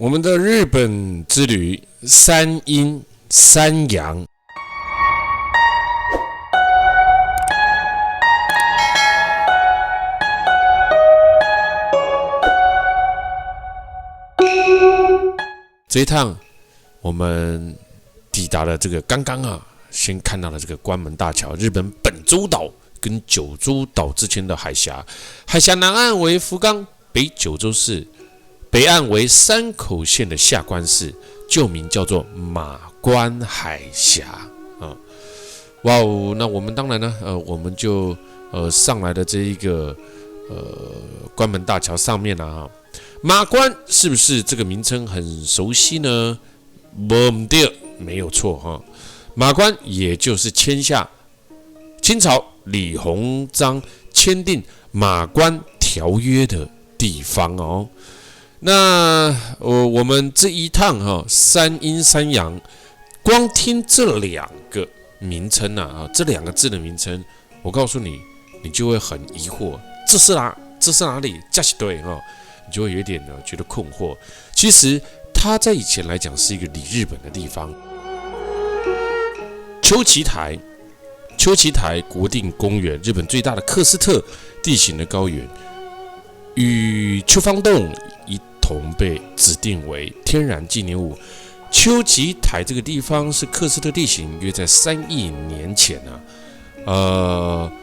我们的日本之旅三阴三阳。这一趟我们抵达了这个刚刚先看到了这个关门大桥，日本本州岛跟九州岛之间的海峡，海峡南岸为福冈，北九州市，北岸为山口县的下关市，旧名叫做马关海峡啊。哇哦，那我们当然呢，我们就上来的这一个关门大桥上面啊，马关是不是这个名称很熟悉呢？没有错哈，马关也就是签下清朝李鸿章签订马关条约的地方哦。那我们这一趟三阴三阳，光听这两个名称这两个字的名称，我告诉你，你就会很疑惑，这是哪里？这是对你就会有点觉得困惑。其实它在以前来讲是一个离日本的地方。秋崎台国定公园，日本最大的喀斯特地形的高原，与秋芳洞一同被指定为天然纪念物。秋崎台这个地方是喀斯特地形约在3亿年前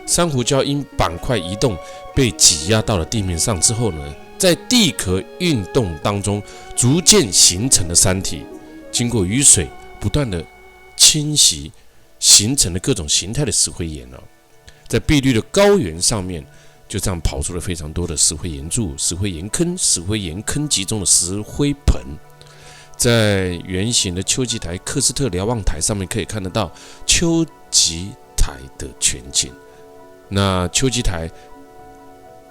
珊瑚礁因板块移动被挤压到了地面上之后呢，在地壳运动当中逐渐形成的山体，经过雨水不断的侵袭，形成了各种形态的石灰岩在碧绿的高原上面，就这样跑出了非常多的石灰岩柱、石灰岩坑、石灰岩坑集中的石灰盆。在圆形的秋崎台喀斯特瞭望台上面可以看得到秋崎台的全景。那秋崎台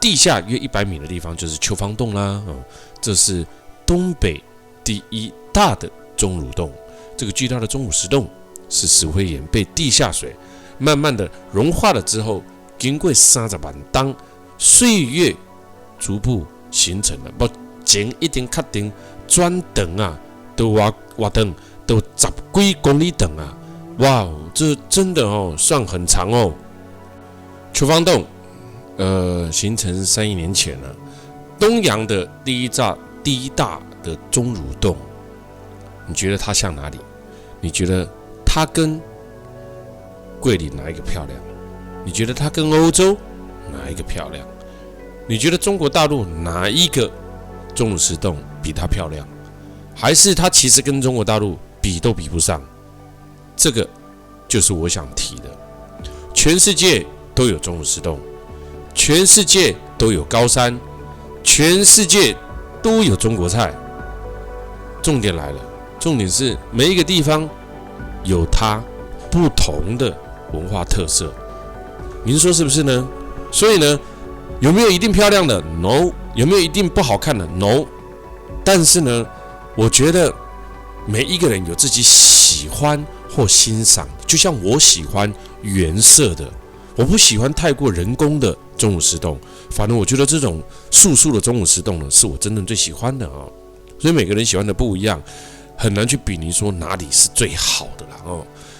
地下约100米的地方就是秋芳洞啦，这是东北第一大的钟乳洞。这个巨大的钟乳石洞是石灰岩被地下水慢慢的融化了之后，经过30万当岁月逐步形成了。目前一定确定砖长都挖长都10几公里长哇，这真的算很长秋芳洞形成3亿年前了，东洋的第一大的钟乳洞。你觉得它像哪里？你觉得它跟桂林哪一个漂亮？你觉得它跟欧洲哪一个漂亮？你觉得中国大陆哪一个钟乳石洞比它漂亮？还是它其实跟中国大陆比都比不上？这个就是我想提的。全世界都有钟乳石洞，全世界都有高山，全世界都有中国菜。重点来了，重点是每一个地方有它不同的文化特色，您说是不是呢？所以呢，有没有一定漂亮的 ？No。有没有一定不好看的 ？No。但是呢，我觉得每一个人有自己喜欢或欣赏，就像我喜欢原色的，我不喜欢太过人工的钟乳石洞。反正我觉得这种素的钟乳石洞呢，是我真正最喜欢的所以每个人喜欢的不一样，很难去比拟说哪里是最好的啦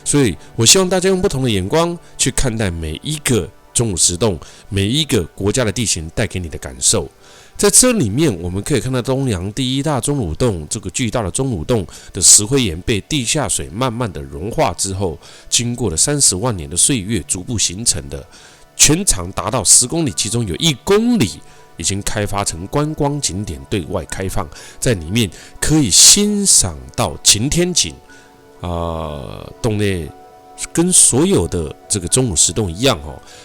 所以我希望大家用不同的眼光去看待每一个钟乳石洞，每一个国家的地形带给你的感受。在这里面，我们可以看到东洋第一大钟乳洞，这个巨大的钟乳洞的石灰岩被地下水慢慢的融化之后，经过了30万年的岁月逐步形成的，全长达到10公里，其中有1公里已经开发成观光景点，对外开放，在里面可以欣赏到擎天井洞内跟所有的这个钟乳石洞一样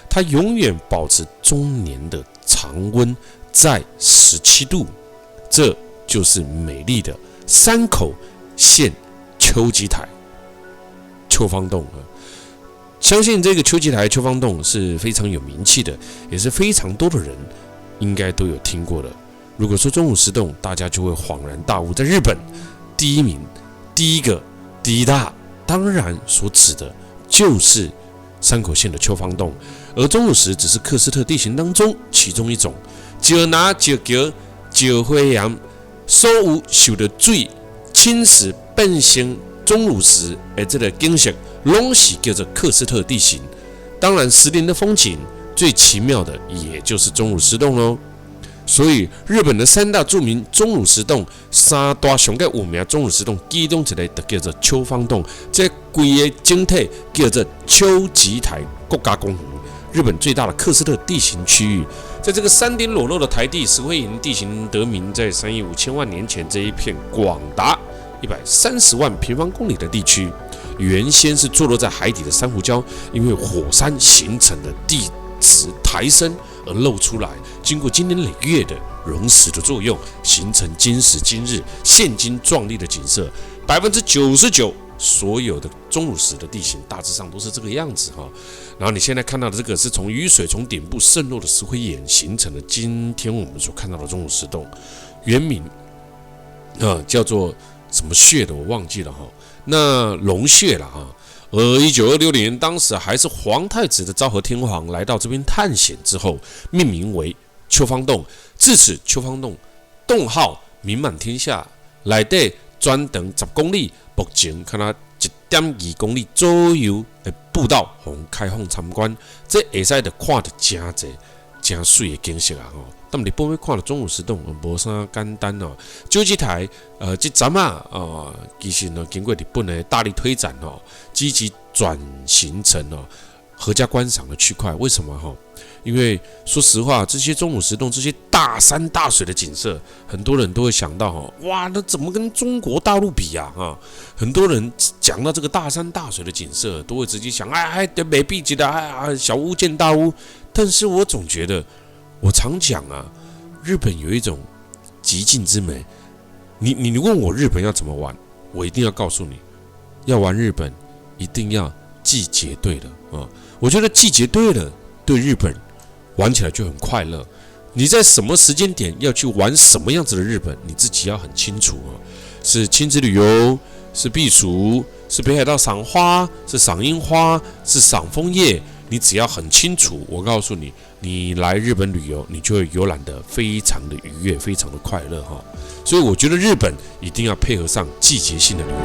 它永远保持终年的常温在17度，这就是美丽的山口县秋崎台秋芳洞相信这个秋崎台秋芳洞是非常有名气的，也是非常多的人应该都有听过的。如果说钟乳石洞，大家就会恍然大悟，在日本第一名、第一个、第一大，当然所指的就是山口县的秋芳洞，而钟乳石只是喀斯特地形当中其中一种。石拿石桥、石灰岩、所有受到水侵蚀变成钟乳石的这个景色，拢是叫做喀斯特地形。当然，石林的风景最奇妙的，也就是钟乳石洞喽。所以，日本的三大著名钟乳石洞，三大上个有名钟乳石洞，其中一个就叫做秋芳洞，这规个整体叫做秋吉台国家公园，日本最大的喀斯特地形区域。在这个山顶裸露的台地，石灰岩地形得名，在3亿5千万年前，这一片广达130万平方公里的地区，原先是坐落在海底的珊瑚礁，因为火山形成的地质抬升而露出来，经过经年累月的溶蚀的作用，形成今时今日现今壮丽的景色。99%所有的钟乳石的地形大致上都是这个样子哈。然后你现在看到的这个是从雨水从顶部渗漏的石灰岩形成的，今天我们所看到的钟乳石洞，原名叫做什么穴的我忘记了哈，那龙穴了哈。1926年，当时还是皇太子的昭和天皇来到这边探险之后，命名为秋芳洞。自此，秋芳洞洞号名满天下，内底专长10公里，目前看到1.2公里左右的步道供开放参观，这会使就看到真侪真水的景色啊！但日本要看到钟乳石洞，无啥简单哦。九吉台，这站其实呢，经过日本的大力推展积极转型成合家观赏的区块。为什么因为说实话，这些钟乳石洞这些大山大水的景色，很多人都会想到哇，那怎么跟中国大陆比啊？很多人讲到这个大山大水的景色，都会直接想，美必级的，小巫见大巫。但是我总觉得，我常讲日本有一种极尽之美。你问我日本要怎么玩，我一定要告诉你，要玩日本一定要季节对了我觉得季节对了，对日本玩起来就很快乐。你在什么时间点要去玩什么样子的日本，你自己要很清楚是亲子旅游，是避暑，是北海道赏花，是赏樱花，是赏枫叶。你只要很清楚，我告诉你，你来日本旅游，你就会游览得非常的愉悦，非常的快乐所以我觉得日本一定要配合上季节性的旅游。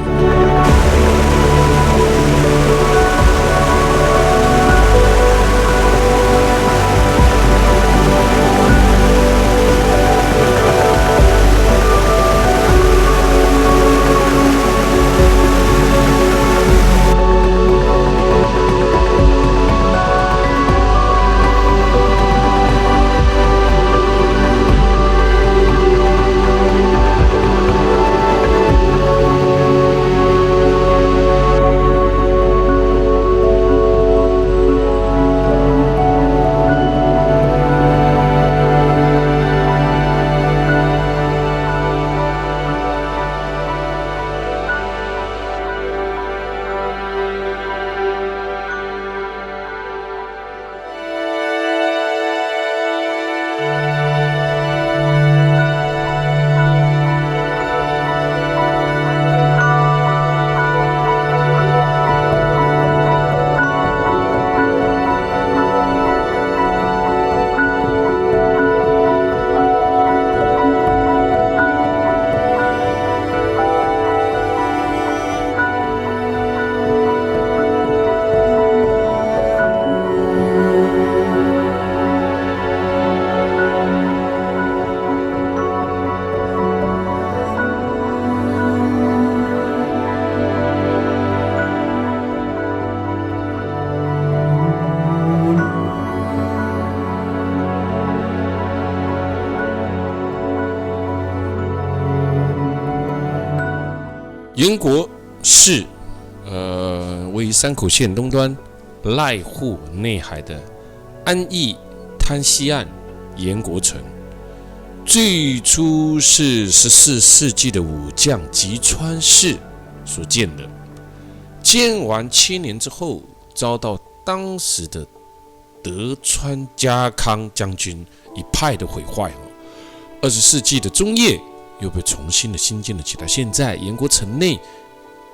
岩国市，位于山口县东端濑户内海的安艺滩西岸岩国城。最初是14世纪的武将吉川氏所建的，建完7年之后，遭到当时的德川家康将军一派的毁坏。20世纪的中叶，又被重新的新建了起来。现在岩国城内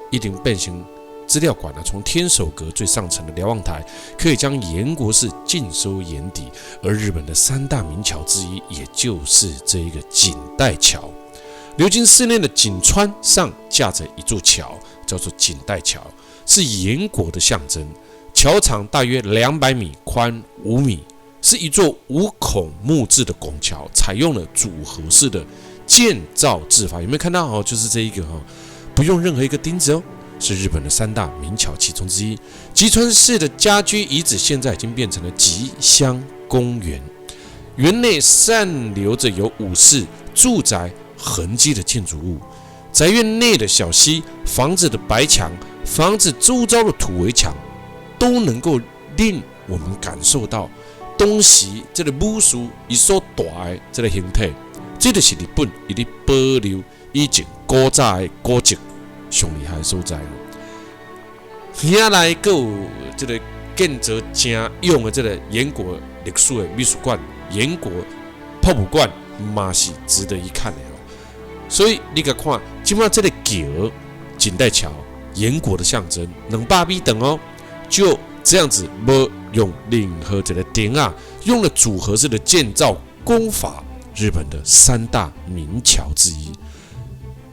一定变成资料馆从天守阁最上层的瞭望台，可以将岩国市尽收眼底。而日本的3大名桥之一，也就是这一个锦带桥。流经市内的井川上架着一座桥，叫做井代桥，是盐国的象征。桥长大约200米，宽5米，是一座5孔木质的拱桥，采用了组合式的建造制法。有没有看到？就是这一个不用任何一个钉子哦，是日本的3大名桥其中之一。吉川市的家居遗址现在已经变成了吉乡公园，园内散留着有武士住宅痕迹的建筑物，宅院内的小溪、房子的白墙、房子周遭的土围墙，都能够令我们感受到当时这个武士伊所大的这个形态。这就是日本伊咧保留以前古早的古迹上厉害的所在。遐来还有这个建造真勇的这个盐国历史的美术馆、盐国博物馆，嘛是值得一看的。所以你看，今麦这个桥井代桥，盐国的象征，200米长哦，就这样子，没用任何这个钉啊，用了组合式的建造工法，日本的3大名桥之一。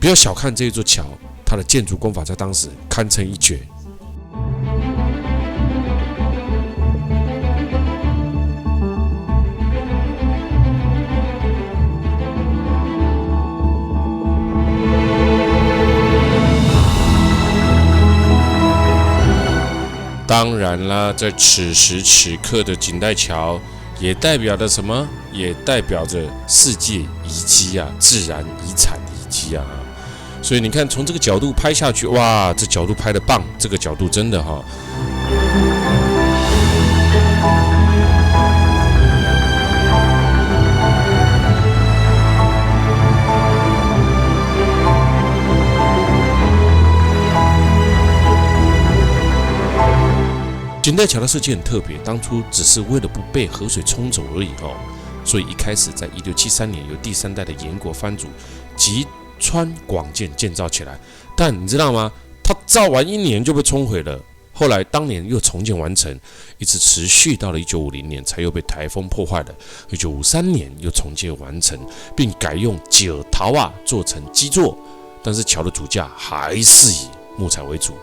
不要小看这座桥，它的建筑工法在当时堪称一绝。当然啦，在此时此刻的井代桥，也代表着什么？也代表着世界遗迹啊，自然遗产遗迹啊。所以你看，从这个角度拍下去，哇，这角度拍得棒，这个角度真的井代桥的设计很特别，当初只是为了不被河水冲走而已所以一开始在1673年由第3代的盐国藩主吉川广建建造起来，但你知道吗？它造完1年就被冲毁了。后来当年又重建完成，一直持续到了1950年才又被台风破坏了。1953年又重建完成，并改用石头做成基座，但是桥的主架还是以木材为主。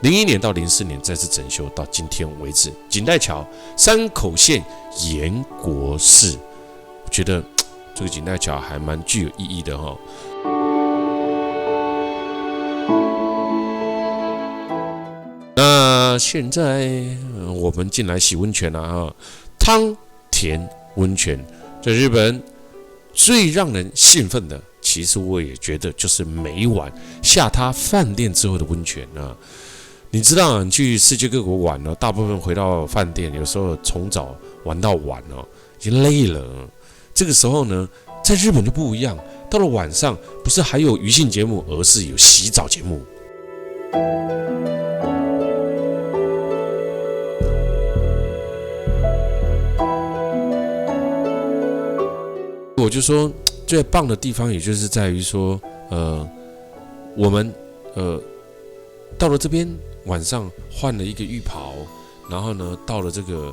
01年到04年再次整修，到今天为止。井代桥，山口县盐国市，我觉得这个井代桥还蛮具有意义的那现在我们进来洗温泉了汤田温泉，在日本最让人兴奋的，其实我也觉得就是每晚下榻饭店之后的温泉你知道你去世界各国玩大部分回到饭店，有时候从早玩到晚已经累了。这个时候呢，在日本就不一样，到了晚上不是还有娱乐节目，而是有洗澡节目。我就说最棒的地方，也就是在于说，我们到了这边晚上换了一个浴袍，然后呢到了这个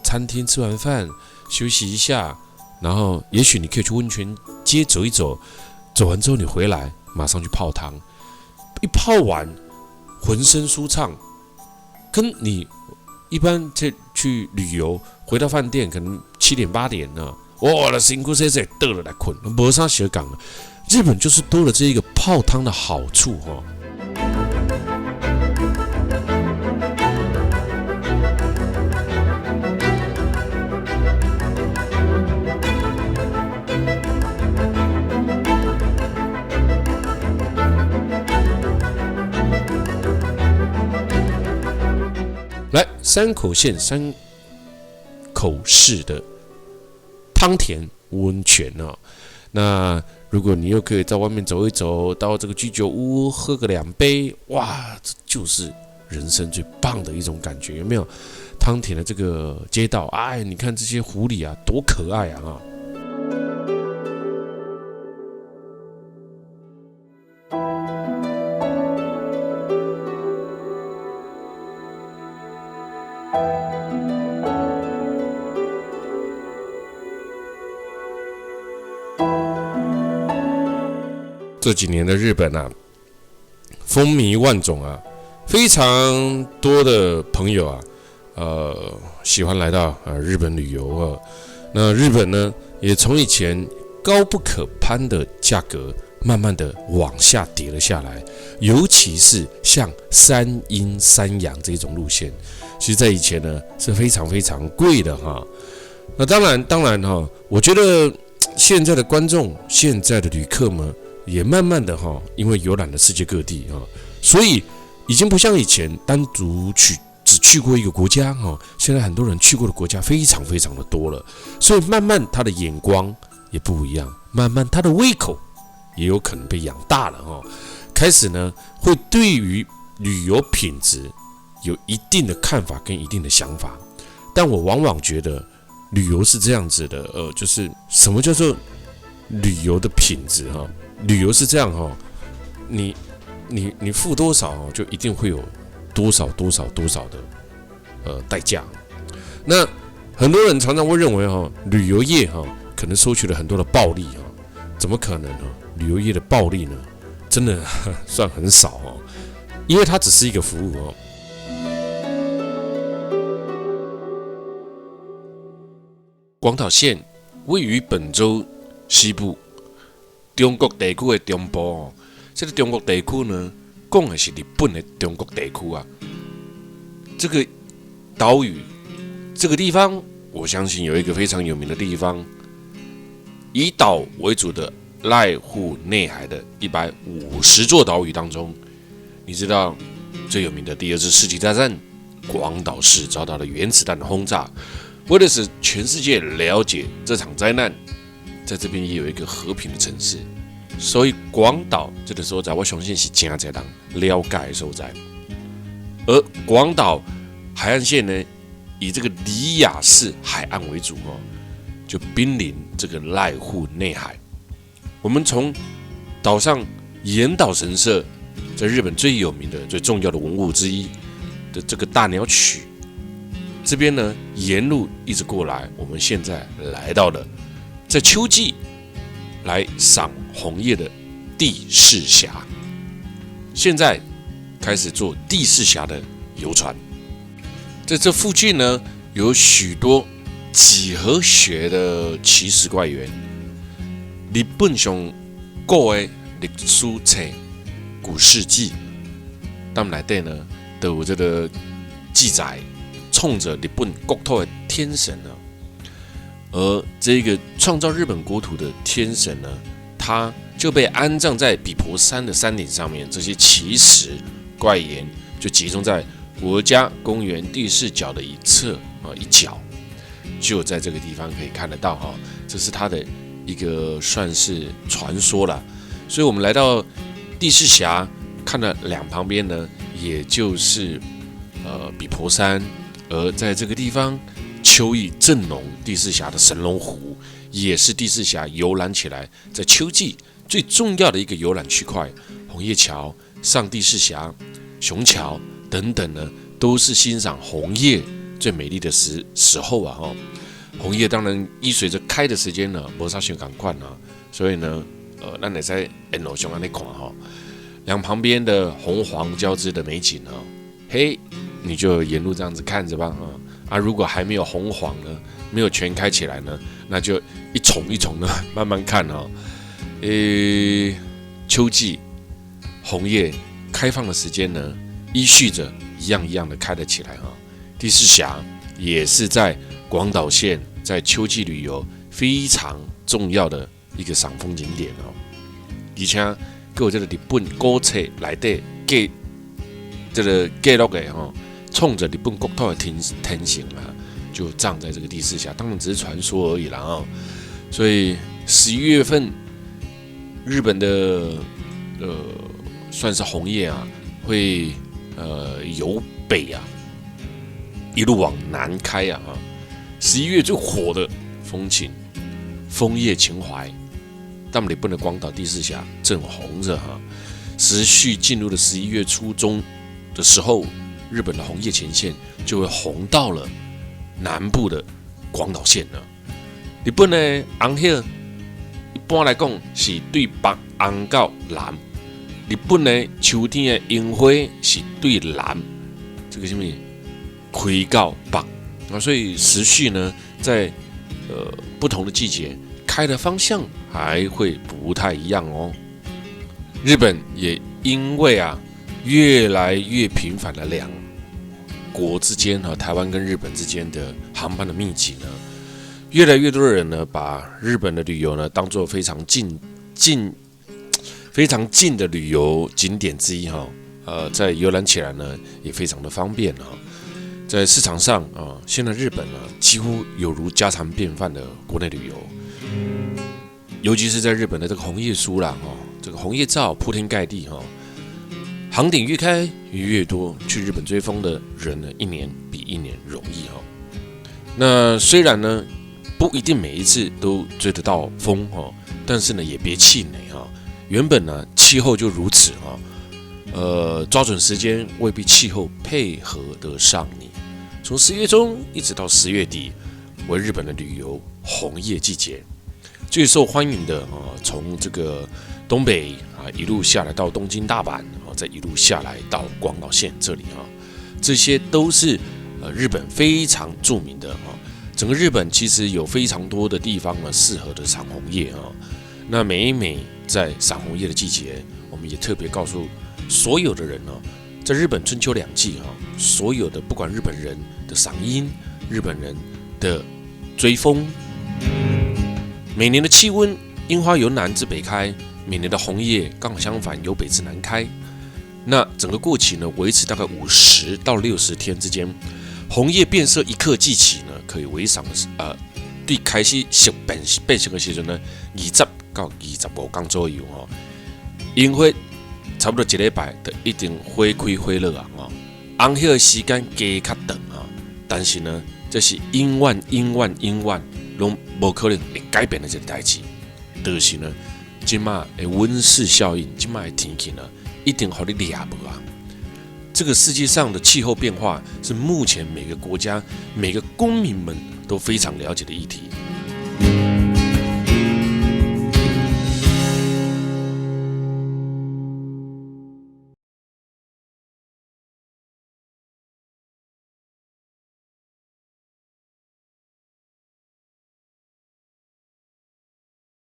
餐厅吃完饭休息一下，然后也许你可以去温泉街走一走，走完之后你回来马上去泡汤，一泡完浑身舒畅，跟你一般去旅游回到饭店可能7点8点哇，辛苦死倒了来困，没啥小讲了。日本就是多了这一个泡汤的好处来，山口县山口市的汤田温泉那如果你又可以在外面走一走，到这个居酒屋喝个2杯，哇，这就是人生最棒的一种感觉，有没有？汤田的这个街道，哎，你看这些狐狸多可爱这几年的日本啊，风靡万种啊，非常多的朋友啊，喜欢来到日本旅游啊。那日本呢，也从以前高不可攀的价格，慢慢的往下跌了下来。尤其是像山阴山阳这种路线，其实在以前呢是非常非常贵的哈。那当然哈，我觉得现在的观众、现在的旅客们也慢慢的哈，因为游览了世界各地哈，所以已经不像以前单独只去过一个国家哈，现在很多人去过的国家非常非常的多了，所以慢慢他的眼光也不一样，慢慢他的胃口也有可能被养大了哈，开始呢会对于旅游品质有一定的看法跟一定的想法，但我往往觉得旅游是这样子的，就是什么叫做旅游的品质哈？旅游是这样哈，你付多少就一定会有多少的代价。那很多人常常会认为哈，旅游业哈可能收取了很多的暴利哈，怎么可能呢？旅游业的暴利呢，真的算很少哦，因为它只是一个服务哦。广岛县位于本州西部，中国地区的中部哦。这个中国地区呢，讲的是日本的中国地区啊。这个岛屿，这个地方，我相信有一个非常有名的地方，以岛为主的濑户内海的150座岛屿当中，你知道最有名的第二次世界大战，广岛市遭到了原子弹的轰炸。为了使全世界了解这场灾难，在这边也有一个和平的城市，所以广岛这个所在，我相信是真侪人了解的所在。而广岛海岸线呢，以这个里雅市海岸为主哦，就濒临这个濑户内海。我们从岛上岩岛神社，在日本最有名的、最重要的文物之一的这个大鸟取。这边呢，沿路一直过来，我们现在来到了在秋季来赏红叶的地势峡。现在开始做地势峡的游船，在这附近呢，有许多几何学的奇石怪园。日本上古的历史册《古世纪》，他们内底呢都有这个记载。冲着日本国土的天神呢，而这个创造日本国土的天神呢，他就被安葬在比婆山的山顶上面。这些奇石怪岩就集中在国家公园第四角的一侧一角，就在这个地方可以看得到哈，这是它的一个算是传说了。所以我们来到第四峡，看了两旁边呢，也就是比婆山。而在这个地方，秋意正浓，第四峡的神龙湖也是第四峡游览起来在秋季最重要的一个游览区块。红叶桥、上第四峡、熊桥等等呢，都是欣赏红叶最美丽的时候啊！哈，红叶当然依随着开的时间呢，没啥想赶快啊，所以呢，咱也在沿路上安尼看哈，两旁边的红黄交织的美景啊，嘿。你就沿路这样子看着吧如果还没有红黄呢，没有全开起来呢，那就一重一重的慢慢看秋季红叶开放的时间呢，依序着一样一样的开了起来第四峡也是在广岛县在秋季旅游非常重要的一个赏风景点而且还有这个日本古册内底这个记录的冲着日本国土的天神就葬在这个第四峡，当然只是传说而已啦所以11月份，日本的算是红叶会由北一路往南开11月最火的风情，枫叶情怀，但日本的广岛第四峡正红着持续进入了11月初中的时候。日本的红叶前线就会红到了南部的广岛县了。日本的红叶一般来讲是对北红到蓝，日本的秋天的樱花是对南，这个什么开到北啊，所以时序呢，在不同的季节开的方向还会不太一样哦。日本也因为越来越频繁的两国之间和台湾跟日本之间的航班的密集呢，越来越多的人呢把日本的旅游呢当作非常近的旅游景点之一哈。在游览起来呢也非常的方便哈。在市场上现在日本呢几乎有如家常便饭的国内旅游，尤其是在日本的这个红叶书啦这个红叶照铺天盖地航点越开越多，去日本追风的人呢一年比一年容易那虽然呢不一定每一次都追得到风但是呢也别气馁原本呢气候就如此抓准时间未必气候配合得上你。从10月中一直到10月底为日本的旅游红叶季节，最受欢迎的从这个东北一路下来到东京、大阪再一路下来到广岛县这里这些都是日本非常著名的整个日本其实有非常多的地方呢适合的赏红叶那每在赏红叶的季节，我们也特别告诉所有的人在日本春秋两季所有的不管日本人的赏樱、日本人的追风，每年的气温，樱花由南至北开，每年的红叶刚好相反，由北至南开。那整个过期呢，维持大概50到60天之间。红叶变色一刻即起呢，可以为赏对开始熟变成的时阵呢，20到25天左右樱花差不多1礼拜就一定花开花落红叶的时间加较长但是呢，这是永远拢无可能会改变的一个代志，就是呢，今麦的温室效应，今麦的天气呢，一定互你抓无这个世界上的气候变化是目前每个国家每个公民们都非常了解的议题。